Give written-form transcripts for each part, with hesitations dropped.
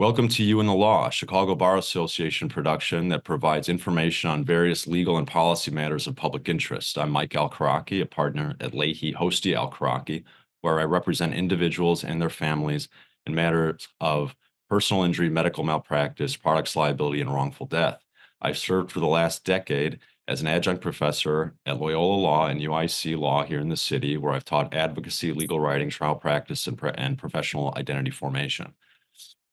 Welcome to You and the Law, a Chicago Bar Association production that provides information on various legal and policy matters of public interest. I'm Mike Alkaraki, a partner at Leahy, Hoste Alkaraki, where I represent individuals and their families in matters of personal injury, medical malpractice, products liability, and wrongful death. I've served for the last decade as an adjunct professor at Loyola Law and UIC Law here in the city, where I've taught advocacy, legal writing, trial practice, and professional identity formation.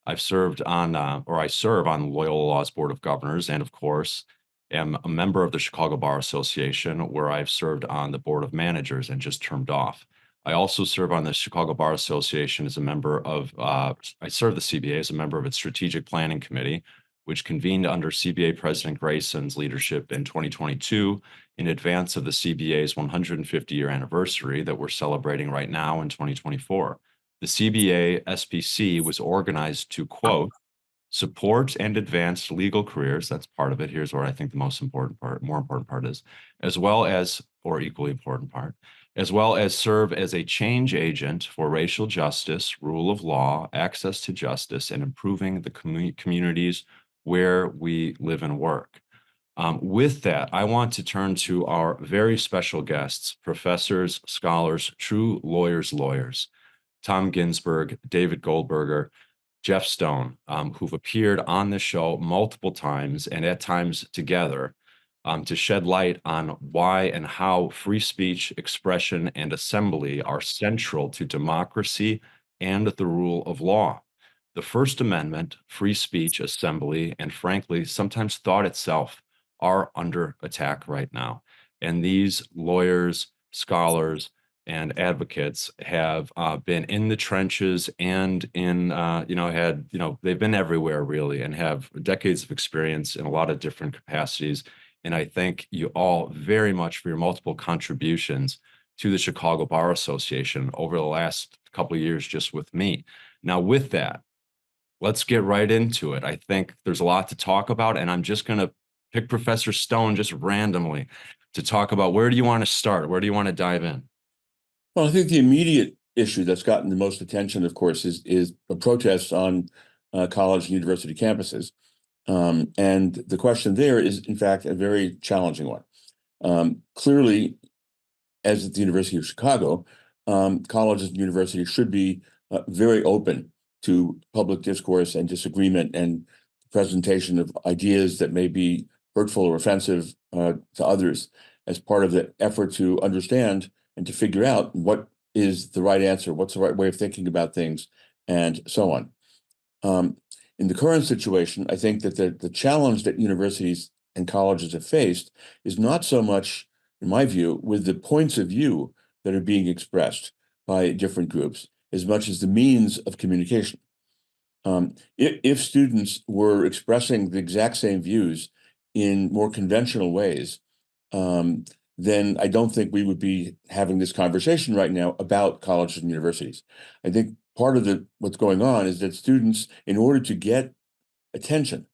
I serve on Loyola Law's Board of Governors, and of course, am a member of the Chicago Bar Association, where I've served on the Board of Managers and just termed off. I also serve on the Chicago Bar Association as a member of, I serve the CBA as a member of its Strategic Planning Committee, which convened under CBA President Grayson's leadership in 2022 in advance of the CBA's 150-year anniversary that we're celebrating right now in 2024. The CBA SPC was organized to, quote, support and advance legal careers. That's part of it. Here's where I think the more important part is, as well as, or equally important part, as well as serve as a change agent for racial justice, rule of law, access to justice, and improving the communities where we live and work. With that, I want to turn to our very special guests, professors, scholars, true lawyers, Tom Ginsburg, David Goldberger, Geof Stone, who've appeared on the show multiple times and at times together to shed light on why and how free speech, expression, and assembly are central to democracy and the rule of law. The First Amendment, free speech, assembly, and frankly, sometimes thought itself are under attack right now. And these lawyers, scholars, and advocates have been in the trenches and they've been everywhere really and have decades of experience in a lot of different capacities. And I thank you all very much for your multiple contributions to the Chicago Bar Association over the last couple of years just with me. Now, with that, let's get right into it. I think there's a lot to talk about, and I'm just going to pick Professor Stone just randomly to talk about where do you want to start? Where do you want to dive in? Well, I think the immediate issue that's gotten the most attention, of course, is a protest on college and university campuses. And the question there is, in fact, a very challenging one. Clearly, as at the University of Chicago, colleges and universities should be very open to public discourse and disagreement and presentation of ideas that may be hurtful or offensive to others as part of the effort to understand and to figure out what is the right answer, what's the right way of thinking about things, and so on. In the current situation, I think that the challenge that universities and colleges have faced is not so much, in my view, with the points of view that are being expressed by different groups, as much as the means of communication. If students were expressing the exact same views in more conventional ways, then I don't think we would be having this conversation right now about colleges and universities. I think part of what's going on is that students, in order to get attention,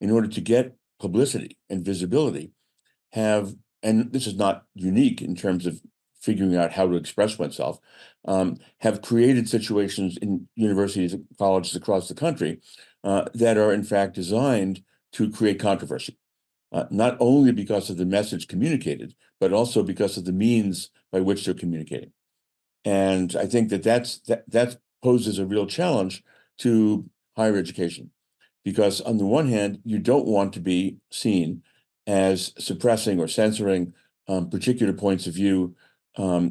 in order to get publicity and visibility, have, and this is not unique in terms of figuring out how to express oneself, have created situations in universities and colleges across the country that are in fact designed to create controversy. Not only because of the message communicated, but also because of the means by which they're communicating. And I think that poses a real challenge to higher education, because on the one hand, you don't want to be seen as suppressing or censoring particular points of view,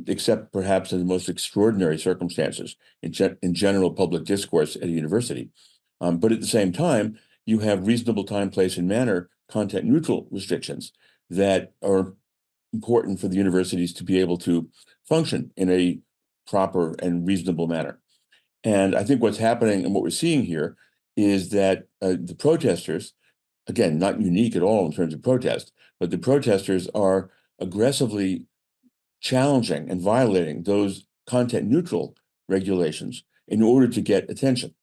except perhaps in the most extraordinary circumstances in general public discourse at a university. But at the same time, you have reasonable time, place, and manner content neutral restrictions that are important for the universities to be able to function in a proper and reasonable manner. And I think what's happening and what we're seeing here is that the protesters, again, not unique at all in terms of protest, but the protesters are aggressively challenging and violating those content neutral regulations in order to get attention.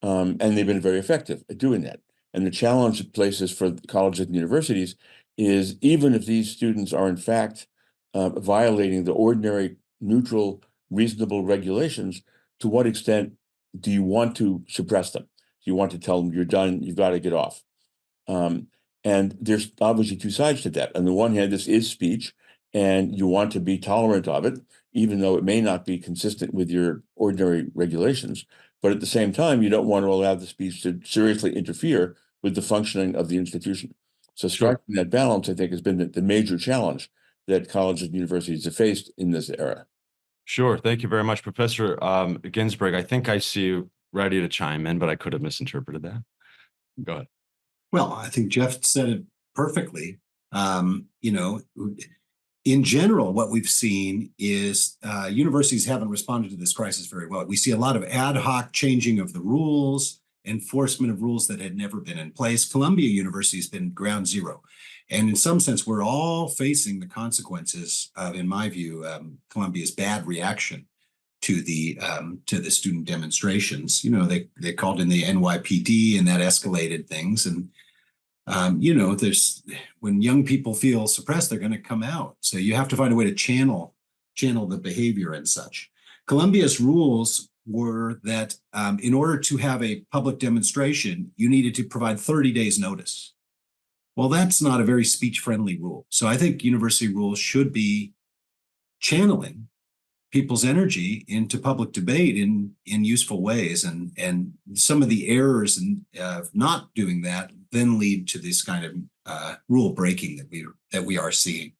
And they've been very effective at doing that. And the challenge it places for colleges and universities is, even if these students are in fact violating the ordinary, neutral, reasonable regulations, to what extent do you want to suppress them? You want to tell them you're done, you've got to get off. And there's obviously two sides to that. On the one hand, this is speech, and you want to be tolerant of it, even though it may not be consistent with your ordinary regulations. But at the same time, you don't want to allow the speech to seriously interfere with the functioning of the institution. So Sure. striking that balance, I think, has been the major challenge that colleges and universities have faced in this era. Sure. Thank you very much, Professor Ginsburg. I think I see you ready to chime in, but I could have misinterpreted that. Go ahead. Well, I think Geof said it perfectly. You know, in general, what we've seen is universities haven't responded to this crisis very well. We see a lot of ad hoc changing of the rules, enforcement of rules that had never been in place. Columbia University has been ground zero. And in some sense, we're all facing the consequences of, in my view, Columbia's bad reaction to the student demonstrations. You know, they called in the NYPD, and that escalated things. And you know, when young people feel suppressed, they're going to come out. So you have to find a way to channel the behavior and such. Columbia's rules were that in order to have a public demonstration, you needed to provide 30 days notice. Well, that's not a very speech-friendly rule. So I think university rules should be channeling people's energy into public debate in useful ways, and some of the errors in not doing that then lead to this kind of rule breaking that we are seeing.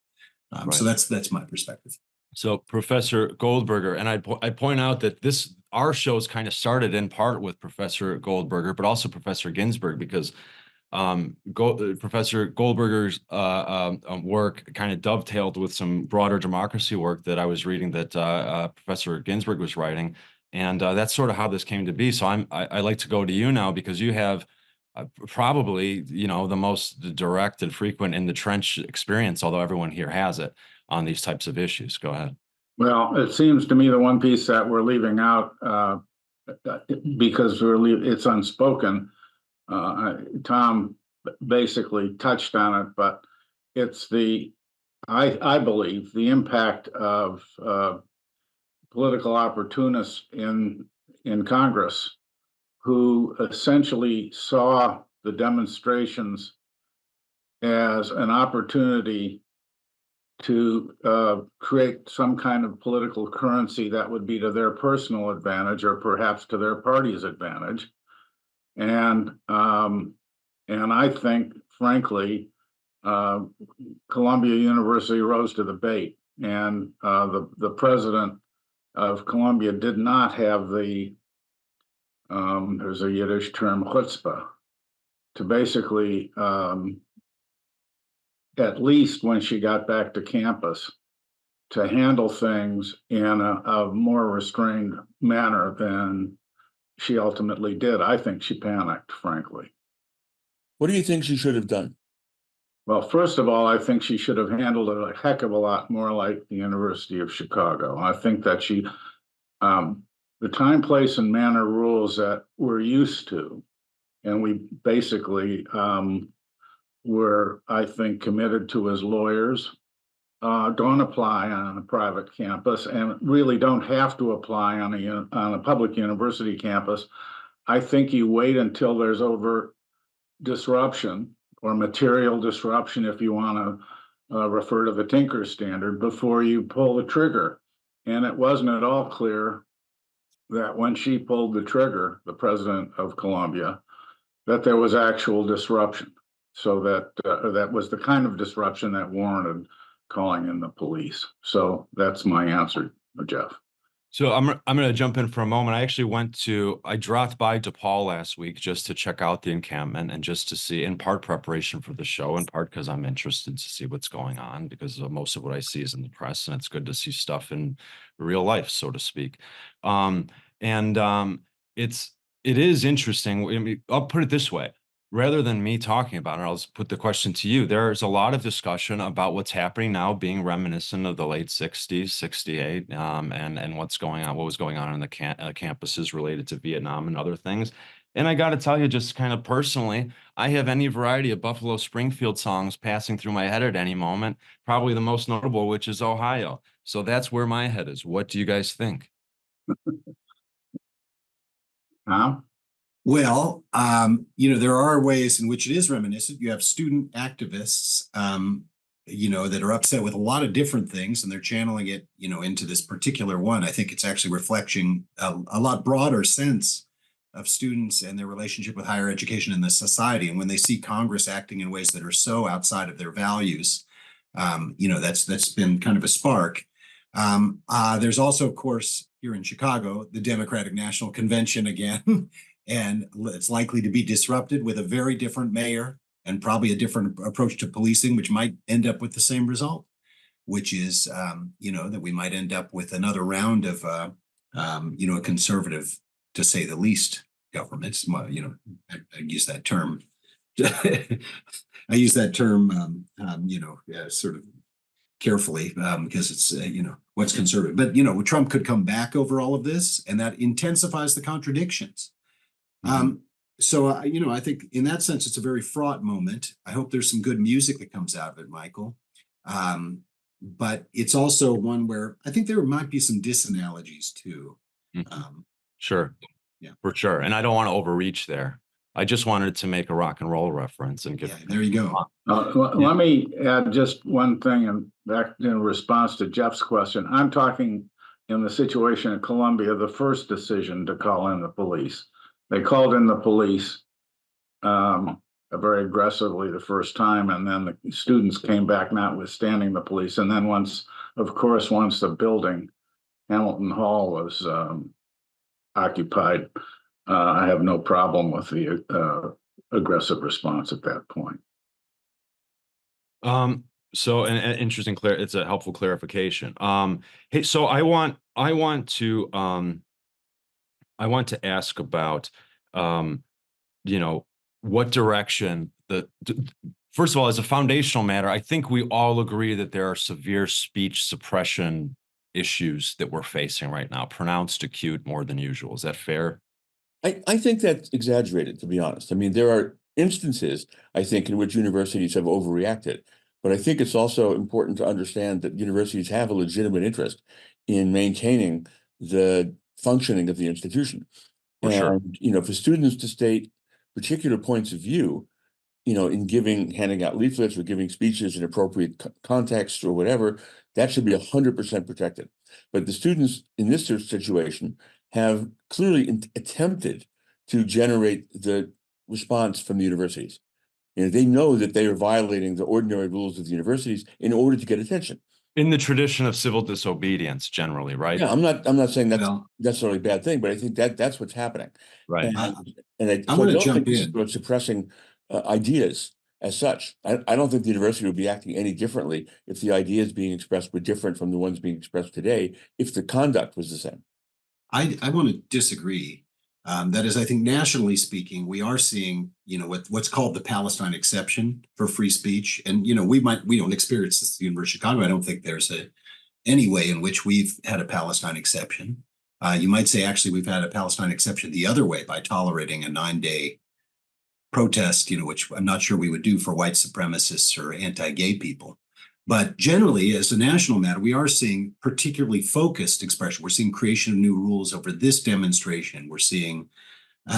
Right. So that's my perspective. So Professor Goldberger, and I point out that our shows kind of started in part with Professor Goldberger, but also Professor Ginsburg, because Professor Goldberger's work kind of dovetailed with some broader democracy work that I was reading that Professor Ginsburg was writing, and that's sort of how this came to be. So I like to go to you now, because you have probably, you know, the most direct and frequent in the trench experience, although everyone here has it, on these types of issues. Go ahead. Well, it seems to me the one piece that we're leaving out because it's unspoken. Tom basically touched on it, but it's I believe the impact of political opportunists in Congress, who essentially saw the demonstrations as an opportunity to create some kind of political currency that would be to their personal advantage, or perhaps to their party's advantage. And I think, frankly, Columbia University rose to the bait, and the president of Columbia did not have there's a Yiddish term, chutzpah, to basically, at least when she got back to campus, to handle things in a more restrained manner than she ultimately did. I think she panicked, frankly. What do you think she should have done? Well, first of all, I think she should have handled it a heck of a lot more like the University of Chicago. I think that the time, place, and manner rules that we're used to, and we basically were, I think, committed to as lawyers, don't apply on a private campus, and really don't have to apply on a public university campus. I think you wait until there's overt disruption, or material disruption, if you want to refer to the Tinker standard, before you pull the trigger. And it wasn't at all clear that when she pulled the trigger, the president of Columbia, that there was actual disruption. So that was the kind of disruption that warranted calling in the police. So that's my answer, Geof. So I'm going to jump in for a moment. I dropped by DePaul last week just to check out the encampment, and just to see, in part preparation for the show, in part because I'm interested to see what's going on, because most of what I see is in the press, and it's good to see stuff in real life, so to speak. It is interesting. I mean, I'll put it this way. Rather than me talking about it, I'll put the question to you. There's a lot of discussion about what's happening now being reminiscent of the late 60s, 68, and what was going on in the campuses related to Vietnam and other things. And I got to tell you, just kind of personally, I have any variety of Buffalo Springfield songs passing through my head at any moment, probably the most notable, which is Ohio. So that's where my head is. What do you guys think? Tom? Well, there are ways in which it is reminiscent. You have student activists, that are upset with a lot of different things, and they're channeling it, into this particular one. I think it's actually reflecting a lot broader sense of students and their relationship with higher education in the society. And when they see Congress acting in ways that are so outside of their values, that's been kind of a spark. There's also, of course, here in Chicago, the Democratic National Convention again. And it's likely to be disrupted with a very different mayor and probably a different approach to policing, which might end up with the same result, which is, that we might end up with another round of, a conservative, to say the least, governments. I use that term. I use that term, sort of carefully because it's, what's conservative. But, Trump could come back over all of this, and that intensifies the contradictions. I think in that sense, it's a very fraught moment. I hope there's some good music that comes out of it, Michael. But it's also one where I think there might be some disanalogies too. Sure. Yeah, for sure. And I don't want to overreach there. I just wanted to make a rock and roll reference and give. Yeah, there you go. Let me add just one thing, and back in response to Jeff's question. I'm talking in the situation in Columbia, the first decision to call in the police. They called in the police very aggressively the first time, and then the students came back notwithstanding the police. And then once the building, Hamilton Hall, was occupied, I have no problem with the aggressive response at that point. So an interesting it's a helpful clarification. Hey, so I want to ask about what direction first of all, as a foundational matter, I think we all agree that there are severe speech suppression issues that we're facing right now, pronounced acute more than usual. Is that fair? I think that's exaggerated, to be honest. I mean, there are instances, I think, in which universities have overreacted. But I think it's also important to understand that universities have a legitimate interest in maintaining the functioning of the institution. For sure. For students to state particular points of view, in handing out leaflets or giving speeches in appropriate context or whatever, that should be 100% protected. But the students in this situation have clearly attempted to generate the response from the universities. They know that they are violating the ordinary rules of the universities in order to get attention. In the tradition of civil disobedience, generally, right? Yeah, I'm not saying that's necessarily a bad thing, but I think that's what's happening. Right. I don't don't jump think this is in. about suppressing ideas as such. I don't think the university would be acting any differently if the ideas being expressed were different from the ones being expressed today, if the conduct was the same. I want to disagree. That is, I think nationally speaking, we are seeing, what's called the Palestine exception for free speech. And, we don't experience this at the University of Chicago. I don't think there's any way in which we've had a Palestine exception. You might say, actually, we've had a Palestine exception the other way by tolerating a 9-day protest, which I'm not sure we would do for white supremacists or anti-gay people. But generally, as a national matter, we are seeing particularly focused expression. We're seeing creation of new rules over this demonstration. We're seeing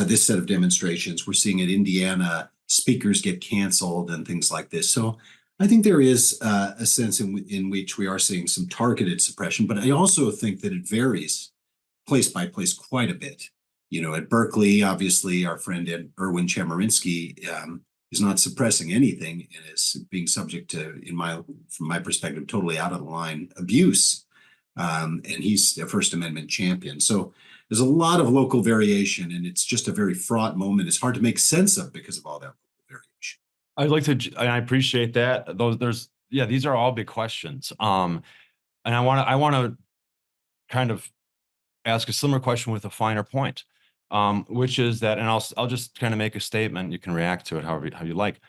this set of demonstrations. We're seeing at Indiana, speakers get canceled and things like this. So I think there is a sense in which we are seeing some targeted suppression. But I also think that it varies place by place quite a bit. At Berkeley, obviously, our friend Erwin Chemerinsky is not suppressing anything and is being subject to, from my perspective, totally out of the line abuse. And he's a First Amendment champion. So there's a lot of local variation, and it's just a very fraught moment. It's hard to make sense of because of all that local variation. And I appreciate that. These are all big questions. And I want to kind of ask a similar question with a finer point. Which is that, and I'll just kind of make a statement. You can react to it how you like.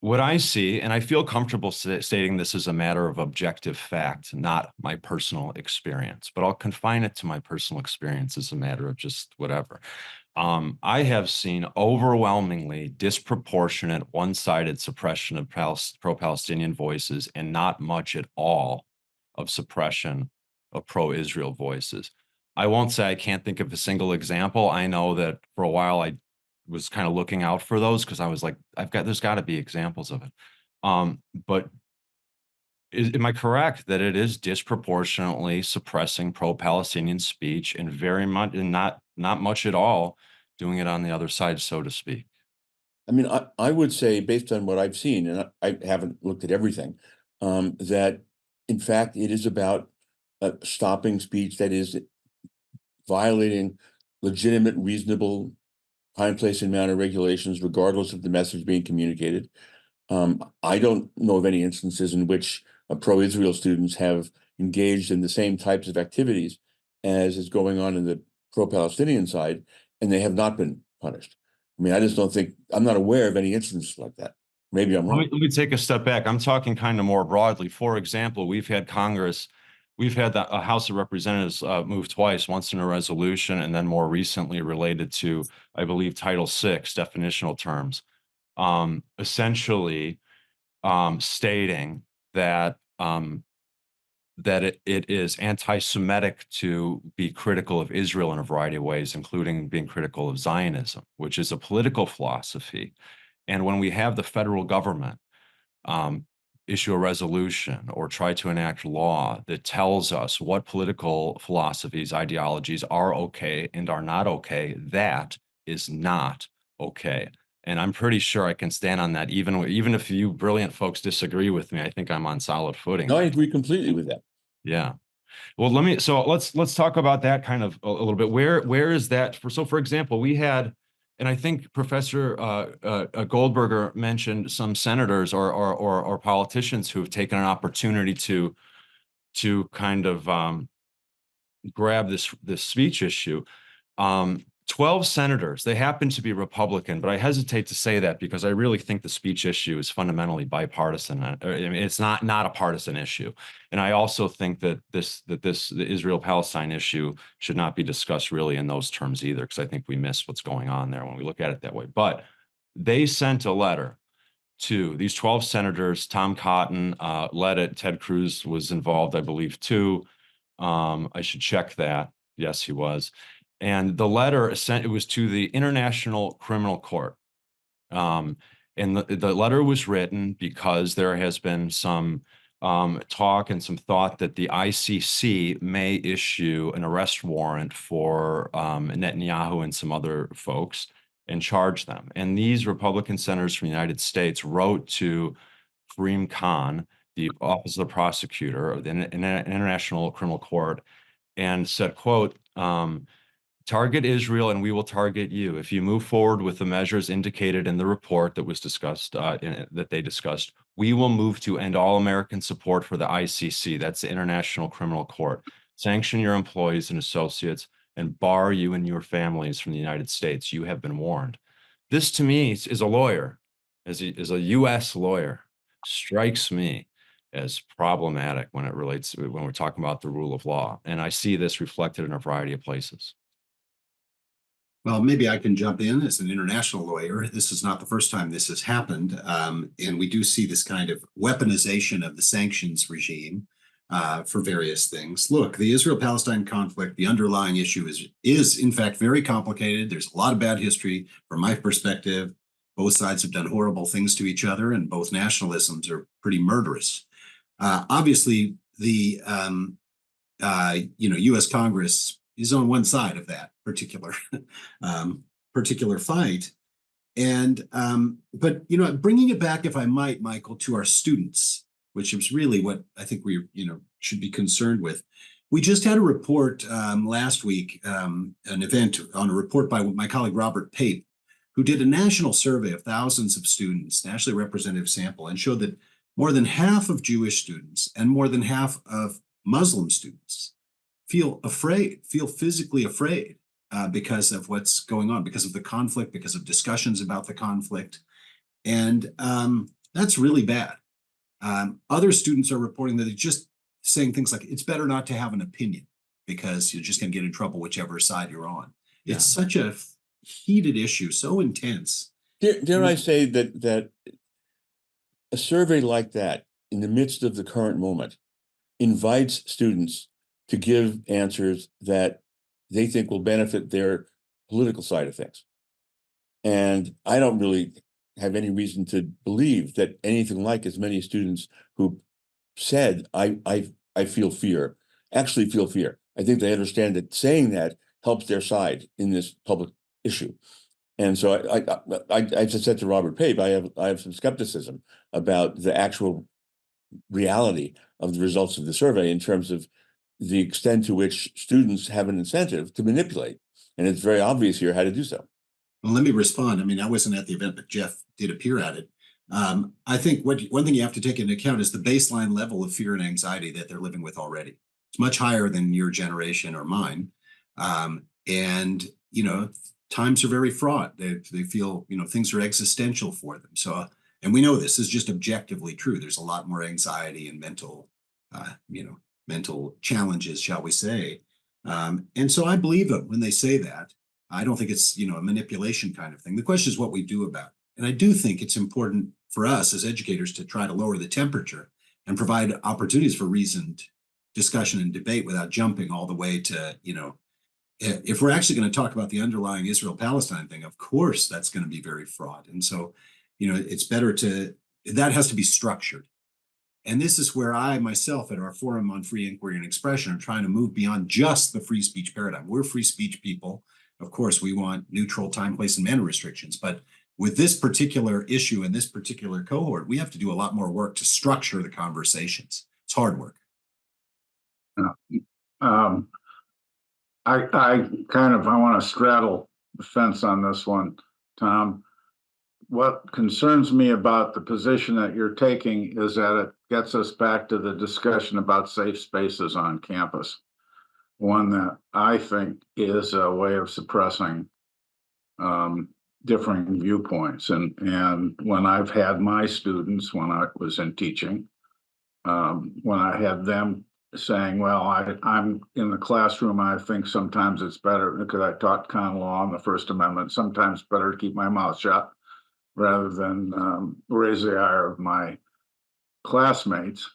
What I see, and I feel comfortable stating this as a matter of objective fact, not my personal experience, but I'll confine it to my personal experience as a matter of just whatever. I have seen overwhelmingly disproportionate, one-sided suppression of pro-Palestinian voices, and not much at all of suppression of pro-Israel voices. I won't say I can't think of a single example. I know that for a while I was kind of looking out for those because I was like, there's got to be examples of it. But am I correct that it is disproportionately suppressing pro-Palestinian speech and very much, and not much at all doing it on the other side, so to speak? I mean, I would say, based on what I've seen, and I haven't looked at everything, that in fact it is about stopping speech that is violating legitimate, reasonable time, place, and manner regulations, regardless of the message being communicated. I don't know of any instances in which pro-Israel students have engaged in the same types of activities as is going on in the pro-Palestinian side, and they have not been punished. I mean, I just don't think, I'm not aware of any instances like that. Maybe I'm wrong. Let me take a step back. I'm talking kind of more broadly. For example, we've had the House of Representatives move twice, once in a resolution, and then more recently related to, I believe, Title VI definitional terms, essentially stating that it is anti-Semitic to be critical of Israel in a variety of ways, including being critical of Zionism, which is a political philosophy. And when we have the federal government issue a resolution or try to enact law that tells us what political philosophies, ideologies are okay and are not okay, that is not okay. And I'm pretty sure I can stand on that. Even if you brilliant folks disagree with me, I think I'm on solid footing. No, I agree completely with that. Yeah. Well, let's talk about that kind of a little bit. Where is that for example, we had, and I think Professor Goldberger mentioned some senators or politicians who have taken an opportunity to kind of grab this speech issue. 12 senators, they happen to be Republican, but I hesitate to say that because I really think the speech issue is fundamentally bipartisan. I mean, it's not a partisan issue. And I also think that the Israel-Palestine issue should not be discussed really in those terms either, because I think we miss what's going on there when we look at it that way. But they sent a letter to these 12 senators. Tom Cotton led it. Ted Cruz was involved, I believe, too. I should check that. Yes, he was. And the letter it was to the International Criminal Court. And the letter was written because there has been some talk and some thought that the ICC may issue an arrest warrant for Netanyahu and some other folks and charge them. And these Republican senators from the United States wrote to Karim Khan, the Office of the Prosecutor of the International Criminal Court, and said, quote, target Israel and we will target you. If you move forward with the measures indicated in the report that was discussed, that they discussed, we will move to end all American support for the ICC, that's the International Criminal Court, sanction your employees and associates, and bar you and your families from the United States. You have been warned. This to me is a lawyer, as a US lawyer, strikes me as problematic when we're talking about the rule of law. And I see this reflected in a variety of places. Well, maybe I can jump in as an international lawyer. This is not the first time this has happened. And we do see this kind of weaponization of the sanctions regime for various things. Look, the Israel-Palestine conflict, the underlying issue is in fact very complicated. There's a lot of bad history from my perspective. Both sides have done horrible things to each other, and both nationalisms are pretty murderous. Obviously, the U.S. Congress is on one side of that particular fight. And but bringing it back, if I might, Michael, to our students, which is really what I think we should be concerned with. We just had a report last week, an event on a report by my colleague Robert Pape, who did a national survey of thousands of students, nationally representative sample, and showed that more than half of Jewish students and more than half of Muslim students feel physically afraid because of what's going on, because of the conflict, because of discussions about the conflict. And that's really bad. Other students are reporting that they're just saying things like, it's better not to have an opinion because you're just going to get in trouble whichever side you're on. Yeah. It's such a heated issue, so intense. Dare I say that a survey like that in the midst of the current moment invites students to give answers that they think will benefit their political side of things. And I don't really have any reason to believe that anything like as many students who said, I feel fear, actually feel fear. I think they understand that saying that helps their side in this public issue. And so I just said to Robert Pape, I have some skepticism about the actual reality of the results of the survey in terms of the extent to which students have an incentive to manipulate. And it's very obvious here how to do so. Well, let me respond. I mean, I wasn't at the event, but Geof did appear at it. I think one thing you have to take into account is the baseline level of fear and anxiety that they're living with already. It's much higher than your generation or mine. And, times are very fraught. They feel, things are existential for them. So, and we know this is just objectively true. There's a lot more anxiety and mental challenges, shall we say. And so I believe them when they say that. I don't think it's, a manipulation kind of thing. The question is what we do about it. And I do think it's important for us as educators to try to lower the temperature and provide opportunities for reasoned discussion and debate without jumping all the way to, if we're actually going to talk about the underlying Israel-Palestine thing, of course, that's going to be very fraught. And so, it's better that has to be structured. And this is where I myself at our Forum on Free Inquiry and Expression are trying to move beyond just the free speech paradigm. We're free speech people. Of course, we want neutral time, place, and manner restrictions. But with this particular issue and this particular cohort, we have to do a lot more work to structure the conversations. It's hard work. I want to straddle the fence on this one, Tom. What concerns me about the position that you're taking is that it gets us back to the discussion about safe spaces on campus. One that I think is a way of suppressing differing viewpoints. And when I've had my students, when I was in teaching, when I had them saying, well, I'm in the classroom, I think sometimes it's better, because I taught common law and the First Amendment, sometimes better to keep my mouth shut rather than raise the ire of my classmates.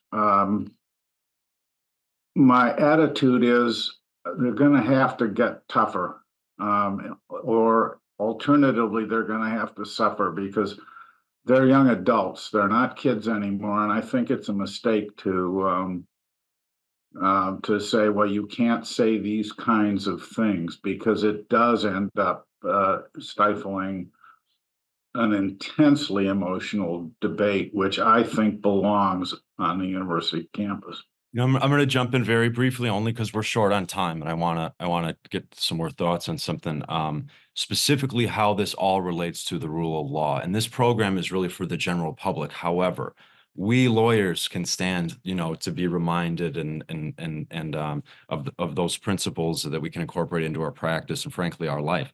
My attitude is they're going to have to get tougher, or alternatively, they're going to have to suffer, because they're young adults. They're not kids anymore. And I think it's a mistake to say, well, you can't say these kinds of things, because it does end up stifling an intensely emotional debate, which I think belongs on the university campus. I'm going to jump in very briefly, only because we're short on time, and I want to get some more thoughts on something, specifically how this all relates to the rule of law. And this program is really for the general public. However, we lawyers can stand, to be reminded of those principles that we can incorporate into our practice and, frankly, our life.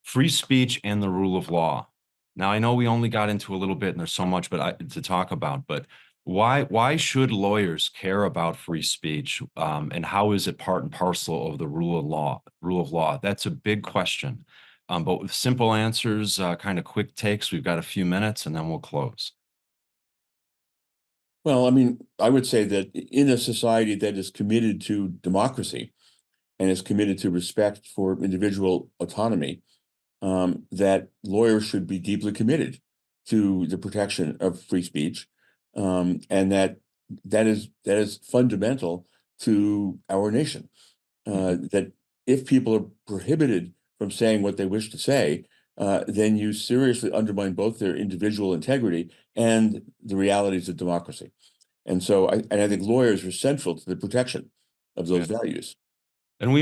Free speech and the rule of law. Now, I know we only got into a little bit, and there's so much to talk about, but why should lawyers care about free speech, and how is it part and parcel of the rule of law? That's a big question, but with simple answers, kind of quick takes. We've got a few minutes, and then we'll close. Well, I mean, I would say that in a society that is committed to democracy and is committed to respect for individual autonomy, that lawyers should be deeply committed to the protection of free speech, and that is fundamental to our nation. That if people are prohibited from saying what they wish to say, then you seriously undermine both their individual integrity and the realities of democracy. And so I think lawyers are central to the protection of those values. And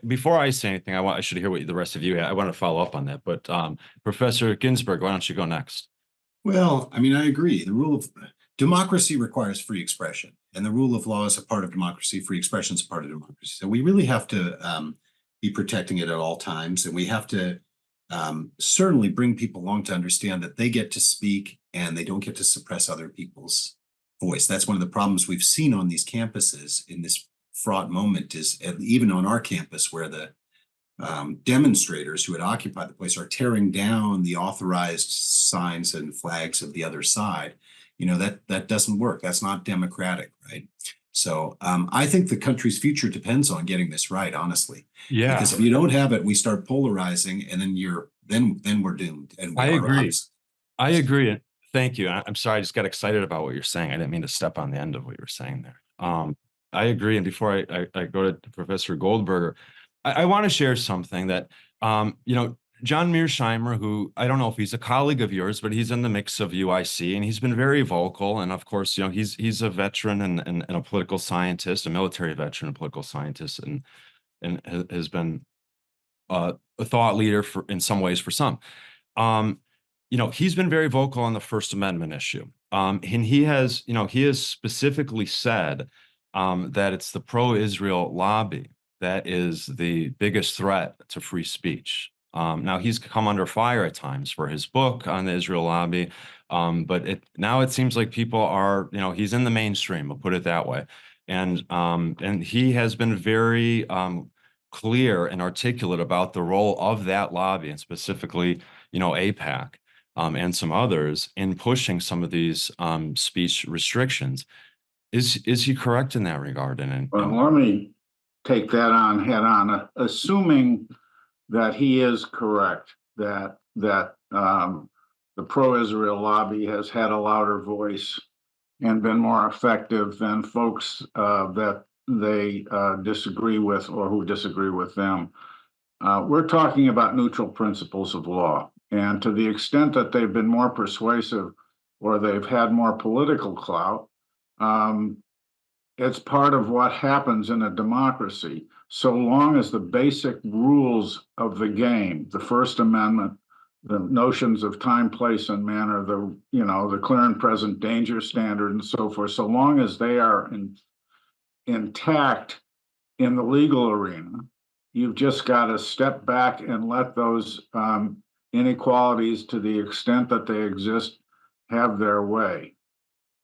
before I say anything, I should hear what the rest of you had. I want to follow up on that, but Professor Ginsburg, why don't you go next? Well, I mean, I agree. The rule of democracy requires free expression, and the rule of law is a part of democracy. Free expression is a part of democracy. So we really have to be protecting it at all times, and we have to certainly bring people along to understand that they get to speak and they don't get to suppress other people's voice. That's one of the problems we've seen on these campuses in this fraught moment, is even on our campus, where the demonstrators who had occupied the place are tearing down the authorized signs and flags of the other side. That doesn't work. That's not democratic, right? So I think the country's future depends on getting this right, honestly. Yeah. Because if you don't have it, we start polarizing, and then then we're doomed. And we I are agree. obviously. I agree. Thank you. I'm sorry, I just got excited about what you're saying. I didn't mean to step on the end of what you were saying there. I agree. And before I go to Professor Goldberger, I want to share something that, John Mearsheimer, who I don't know if he's a colleague of yours, but he's in the mix of UIC, and he's been very vocal. And of course, he's a veteran and a political scientist, a military veteran, and political scientist, and has been a thought leader in some ways for some. He's been very vocal on the First Amendment issue. And he has specifically said that it's the pro-Israel lobby that is the biggest threat to free speech. Now, he's come under fire at times for his book on the Israel lobby, but now it seems like people are, he's in the mainstream, I'll put it that way. And he has been very clear and articulate about the role of that lobby, and specifically, AIPAC. And some others in pushing some of these speech restrictions. Is he correct in that regard? Well, let me take that on head on, assuming that he is correct, that the pro-Israel lobby has had a louder voice and been more effective than folks that they disagree with or who disagree with them. We're talking about neutral principles of law. And to the extent that they've been more persuasive or they've had more political clout, it's part of what happens in a democracy. So long as the basic rules of the game, the First Amendment, the notions of time, place, and manner, the clear and present danger standard, and so forth, so long as they are intact in the legal arena, you've just got to step back and let those inequalities, to the extent that they exist, have their way.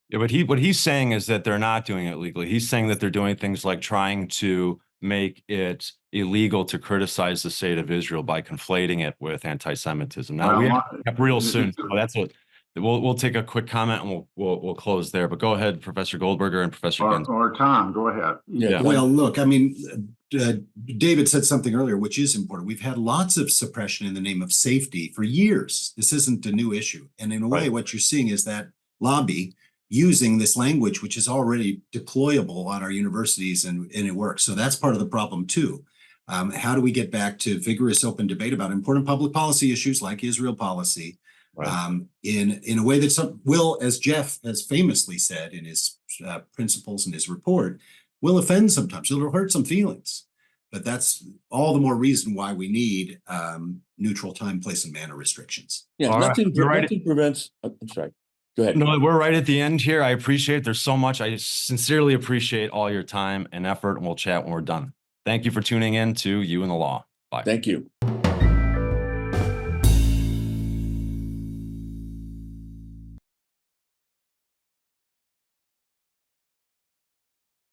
Yeah, but what he's saying is that they're not doing it legally. He's saying that they're doing things like trying to make it illegal to criticize the state of Israel by conflating it with anti-Semitism. Now, we have real soon, so that's what we'll take a quick comment and we'll close there. But go ahead, Professor Goldberger and Professor Ginsburg. Or Tom, go ahead. Yeah. Well, look, I mean, David said something earlier, which is important. We've had lots of suppression in the name of safety for years. This isn't a new issue. And in a way, what you're seeing is that lobby using this language, which is already deployable on our universities, and it works. So that's part of the problem too. How do we get back to vigorous open debate about important public policy issues like Israel policy, in a way that will, as Geof has famously said in his principles and his report, will offend sometimes. It'll hurt some feelings. But that's all the more reason why we need neutral time, place, and manner restrictions. Yeah, nothing prevents. I'm sorry. Go ahead. No, we're right at the end here. I appreciate there's so much. I sincerely appreciate all your time and effort, and we'll chat when we're done. Thank you for tuning in to You and the Law. Bye. Thank you.